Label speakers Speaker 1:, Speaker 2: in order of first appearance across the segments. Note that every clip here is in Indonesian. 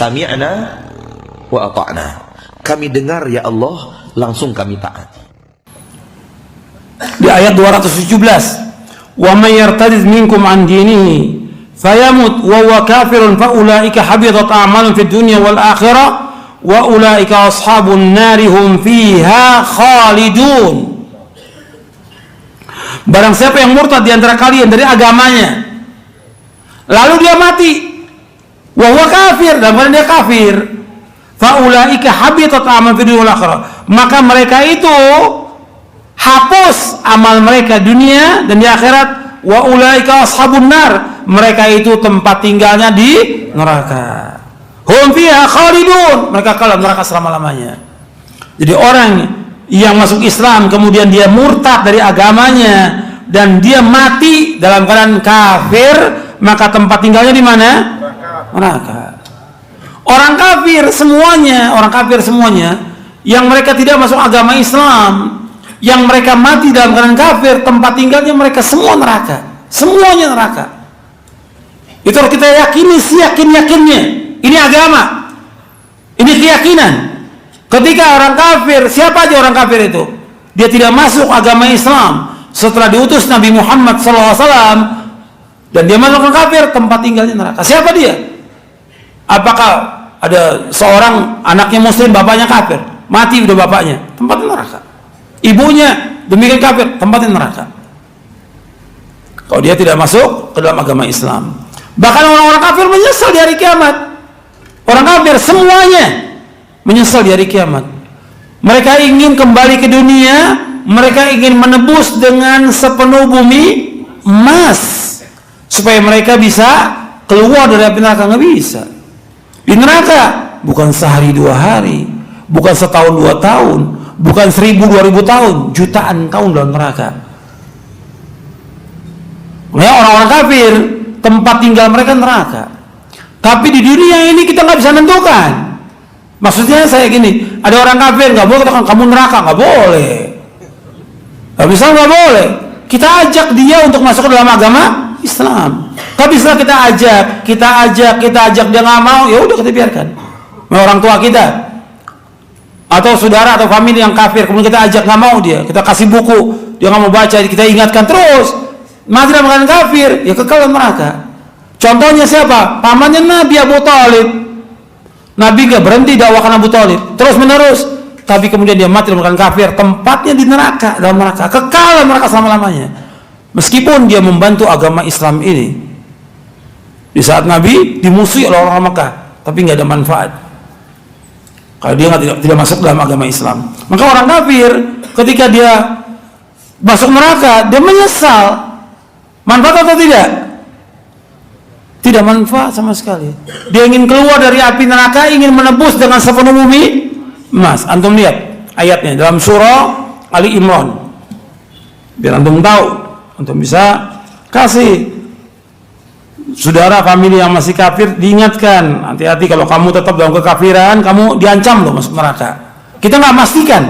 Speaker 1: sami'na wa ata'na. Kami dengar ya Allah, langsung kami taat.
Speaker 2: Di ayat 217, wa may yartadid minkum an dinihi fayamut wa huwa kafirun fa ulaika habitat a'maluhum fid dunya wal akhirah wa ulaika ashabun nari hum fiha khalidun. Barang siapa yang murtad di antara kalian dari agamanya, lalu dia mati, wa huwa kafir, dan kemudian dia kafir, fa ulaika habitat a'maluhum fid dunya wal akhirah, maka mereka itu hapus amal mereka dunia dan di akhirat. Wa ulaika ashabun nar, mereka itu tempat tinggalnya di neraka. Hum fiha khalidun, mereka kekal neraka selama-lamanya. Jadi orang yang masuk Islam kemudian dia murtad dari agamanya dan dia mati dalam keadaan kafir, maka tempat tinggalnya di mana? Neraka. Orang kafir semuanya yang mereka tidak masuk agama Islam, yang mereka mati dalam keadaan kafir, tempat tinggalnya mereka semua neraka, semuanya neraka. Itu harus kita yakini, yakinnya. Ini agama, ini keyakinan. Ketika orang kafir, siapa aja orang kafir itu, dia tidak masuk agama Islam setelah diutus Nabi Muhammad SAW, dan dia masuk ke kafir, tempat tinggalnya neraka. Siapa dia? Apakah ada seorang anaknya muslim, bapaknya kafir, mati udah bapaknya, tempatnya neraka. Ibunya demikian kafir, tempatnya neraka. Kalau dia tidak masuk ke dalam agama Islam. Bahkan orang-orang kafir menyesal di hari kiamat. Orang kafir semuanya menyesal di hari kiamat. Mereka ingin kembali ke dunia, mereka ingin menebus dengan sepenuh bumi emas supaya mereka bisa keluar dari api neraka. Nggak bisa. Di neraka bukan sehari 2 hari, bukan setahun 2 tahun, bukan 1000-2000 tahun, jutaan tahun dalam neraka. Orang-orang kafir tempat tinggal mereka neraka. Tapi di dunia ini kita nggak bisa menentukan. Maksudnya saya gini, ada orang kafir nggak boleh katakan kamu neraka, nggak boleh. Nggak bisa, nggak boleh. Kita ajak dia untuk masuk ke dalam agama Islam. Tapi setelah kita ajak dia nggak mau, ya udah kita biarkan. Orang tua kita atau saudara atau famili yang kafir, kemudian kita ajak nggak mau dia, kita kasih buku, dia nggak mau baca, kita ingatkan terus, mati dalam keadaan kafir, ya kekal dalam neraka. Contohnya siapa? Pamannya Nabi Abu Thalib. Nabi gak berhenti dakwahkan Abu Thalib terus menerus, tapi kemudian dia mati dalam keadaan kafir, tempatnya di neraka, dalam neraka, kekal dalam neraka selama-lamanya. Meskipun dia membantu agama Islam ini di saat Nabi dimusuhi oleh orang Mekah, tapi nggak ada manfaat kalau dia tidak masuk dalam agama Islam. Maka orang kafir ketika dia masuk neraka, dia menyesal. Manfaat atau tidak? Tidak manfaat sama sekali. Dia ingin keluar dari api neraka, ingin menebus dengan sepenuh bumi emas. Antum lihat ayatnya dalam surah Ali Imran, biar antum tahu, antum bisa kasih saudara famili yang masih kafir diingatkan, hati-hati kalau kamu tetap dalam kekafiran, kamu diancam loh masuk neraka. Kita nggak memastikan,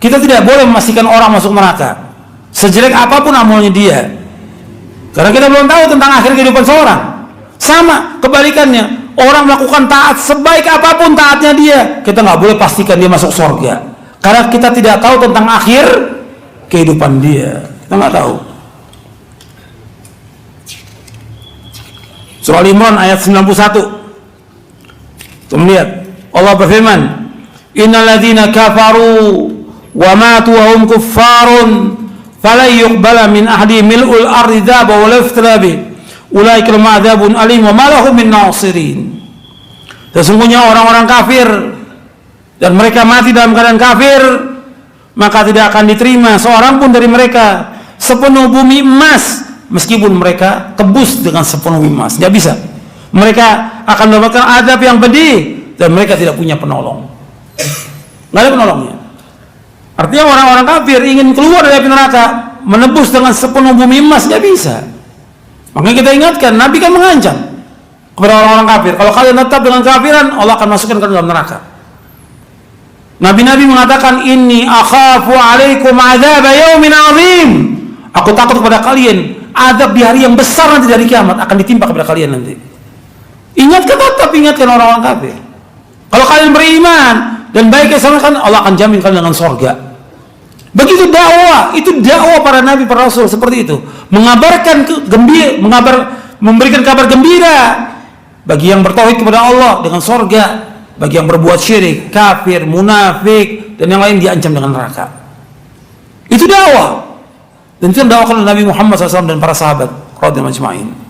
Speaker 2: kita tidak boleh memastikan orang masuk neraka sejelek apapun amalnya dia, karena kita belum tahu tentang akhir kehidupan seorang. Sama kebalikannya, orang melakukan taat sebaik apapun taatnya dia, kita nggak boleh pastikan dia masuk surga, karena kita tidak tahu tentang akhir kehidupan dia, kita nggak tahu. Surah Al-Imran ayat 91. Kita lihat Allah berfirman, innal ladzina kafaru wa matu wa hum kuffarun falan yuqbala min ahdi mil'ul ardi dzaba wa la iftirabi ulaika lahum adzabun alim wa ma lahum min nasirin. Sesungguhnya orang-orang kafir dan mereka mati dalam keadaan kafir, maka tidak akan diterima seorang pun dari mereka sepenuh bumi emas, meskipun mereka tebus dengan sepenuh emas, tidak bisa. Mereka akan mendapatkan azab yang pedih dan mereka tidak punya penolong, nggak ada penolongnya. Artinya orang-orang kafir ingin keluar dari api neraka, menebus dengan sepenuh bumi emas, nggak bisa. Makanya kita ingatkan, Nabi kan mengancam kepada orang-orang kafir, kalau kalian tetap dengan kafiran, Allah akan masukkan ke dalam neraka. Nabi-nabi mengatakan, inni akhafu alaikum azab yaumin azim. Aku takut kepada kalian azab di hari yang besar nanti dari kiamat akan ditimpa kepada kalian nanti. Ingatkan, tetap ingatkan orang-orang kafir. Kalau kalian beriman dan baik sama kan, Allah akan jamin kalian dengan surga. Begitu dakwah, itu dakwah para nabi, para rasul seperti itu. Mengabarkan memberikan kabar gembira bagi yang bertauhid kepada Allah dengan surga, bagi yang berbuat syirik, kafir, munafik dan yang lain diancam dengan neraka. Itu dakwah. Dan itu dakwah oleh Nabi Muhammad SAW dan para sahabat radhiyallahu anhum.